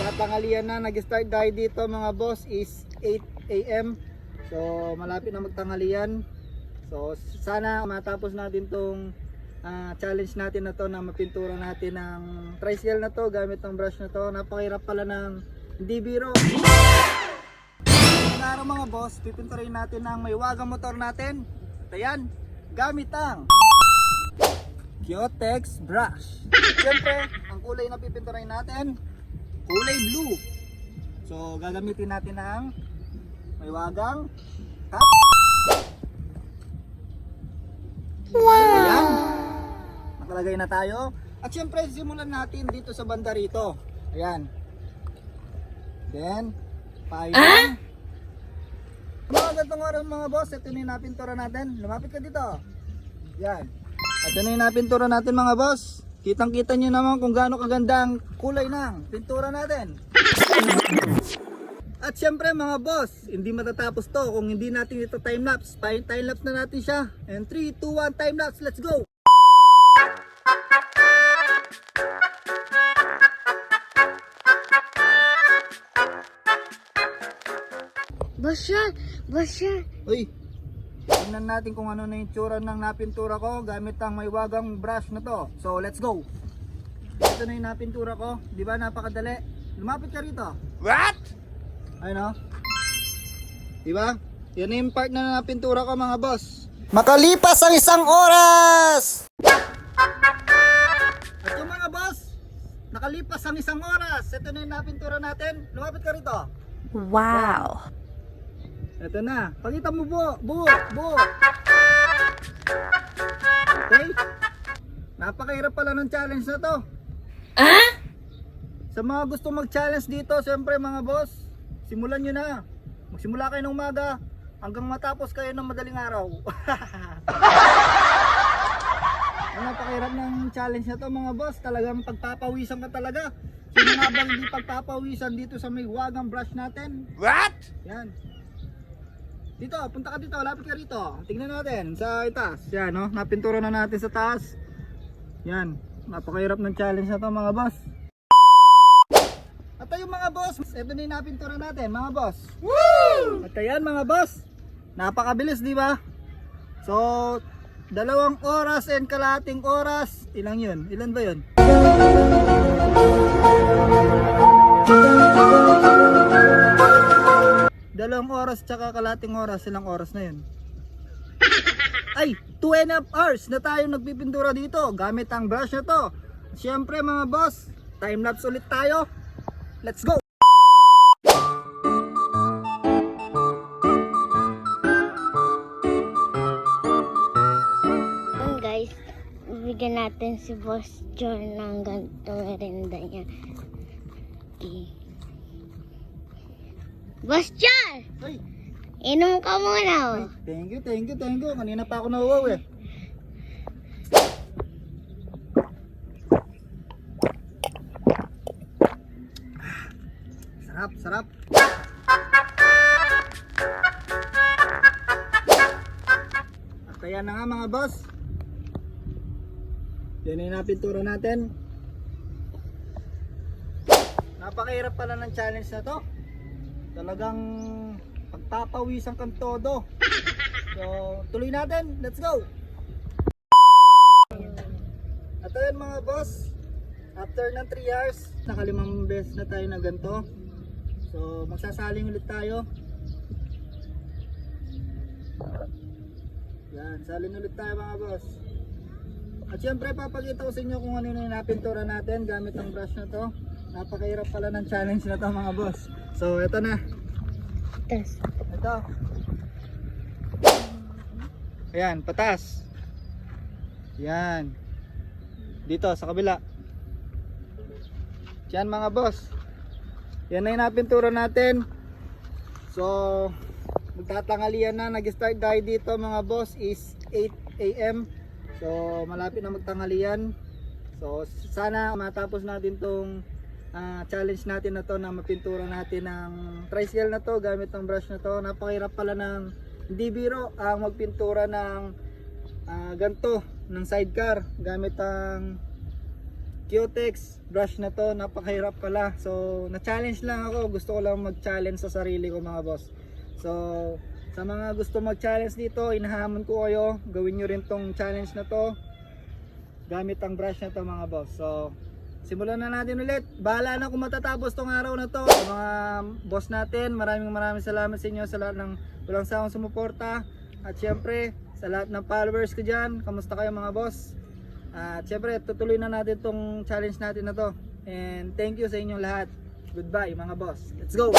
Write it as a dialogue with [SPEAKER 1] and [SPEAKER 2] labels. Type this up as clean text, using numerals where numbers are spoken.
[SPEAKER 1] Magtatanghalian na, nag-start tayo dito mga boss is 8 AM. So malapit na magtanghalian. So sana matapos natin tong challenge natin na to, na mapintura natin ng tricycle na to gamit ng brush na to. Napakahirap pala ng hindi biro. Ngayong araw mga boss, pipinturin natin ang may wagang motor natin. At ayan, gamit ang Kyotex brush. Siyempre, ang kulay na pipinturin natin, kulay blue. So gagamitin natin ang may wagang cap. Ayan, nakalagay na tayo. At syempre simulan natin dito sa banda rito. Ayan. Then pailang. Mga gantong oras mga boss, ito na yung napintura natin. Lumapit ka dito. Yan. Ito na yung napintura natin mga boss. Kitang kita nyo naman kung gaano kaganda ang kulay ng pintura natin. At syempre mga boss, hindi matatapos to kung hindi natin ito time-lapse. Time-lapse na natin siya. And 3, 2, 1, time-lapse. Let's go!
[SPEAKER 2] Boss yan.
[SPEAKER 1] Uy, tingnan natin kung ano na yung tsura ng napintura ko gamit ang may wagang brush na to. So let's go! Ito na yung napintura ko. Di ba napakadali? Lumapit ka rito.
[SPEAKER 3] What?
[SPEAKER 1] Ayun o. Diba? Yan yung part na napintura ko mga boss. Makalipas ang 1 oras! At yung mga boss, nakalipas ang 1 oras. Ito na yung napintura natin. Lumapit ka rito.
[SPEAKER 2] Wow.
[SPEAKER 1] Ito na. Pakita mo buo. Okay? Napakahirap pala ng challenge na to. Sa mga gusto mag-challenge dito, siyempre mga boss, simulan nyo na. Magsimula kayo ng umaga hanggang matapos kayo ng madaling araw. Ang napakahirap ng challenge na to mga boss. Talagang pagpapawisan ka talaga. Sino nga bang hindi pagpapawisan dito sa may wagang brush natin?
[SPEAKER 3] What?
[SPEAKER 1] Yan. Dito, punta ka dito, lapit ka rito. Tingnan natin sa itaas. Yan, no? Napintura na natin sa taas. Yan. Napakahirap ng challenge na to mga boss. At ayun mga boss, ito na yung napintura natin mga boss. Woo! At ayan mga boss, napakabilis di ba? So 2 oras and kalahating oras. Ilang yun? Ilan ba yun? 2 oras tsaka kalahating oras. Ilang oras na yun? Ay, 2.5 hours na tayo nagpipintura dito gamit ang brush na to. Siyempre mga boss, time lapse ulit tayo. Let's go!
[SPEAKER 2] Guys, bibigyan natin si Boss John ng ganito merinda niya. Okay. Boss John!
[SPEAKER 1] Ay,
[SPEAKER 2] Inom ka muna.
[SPEAKER 1] thank you. Kanina pa ako nauwaw eh. Sarap. At kaya na nga mga boss. Yan yung napintura natin. Napakahirap pala ng challenge na to. Talagang pagpapawisan kang todo. So tuloy natin, let's go. At ayan mga boss, after ng 3 hours, nakalimang beses na tayo na ganito. So magsasaling ulit tayo. Yan, salin ulit tayo mga boss. At syempre papakita ko sa inyo kung ano yung napintura natin gamit ang brush na to. Napakahirap pala ng challenge na to mga boss. So ito na. Ito. Ayan, patas. Yan. Dito sa kabila. Yan mga boss. Yan na yung napintura natin. So magtatanghalian na, nag-start tayo dito mga boss is 8 AM. So malapit na magtanghalian. So sana matapos natin tong challenge natin na to, na mapintura natin ng tricycle na to gamit ng brush na to. Napakahirap pala ng hindi biro ang magpintura ng ganto ng sidecar gamit ang Cutex brush na to, napakahirap pala. So na-challenge lang ako, gusto ko lang mag-challenge sa sarili ko mga boss. So sa mga gusto mag-challenge dito, inahamon ko kayo, gawin nyo rin tong challenge na to gamit ang brush na to mga boss. So simulan na natin ulit. Bahala na kung matatapos tong araw na to. Sa mga boss natin, maraming salamat sa inyo, sa lahat ng walang sawang sumuporta. At syempre sa lahat ng followers ko dyan, kamusta kayo mga boss? At syempre tutuloy na natin tong challenge natin na to. And thank you sa inyong lahat. Goodbye mga boss. Let's go!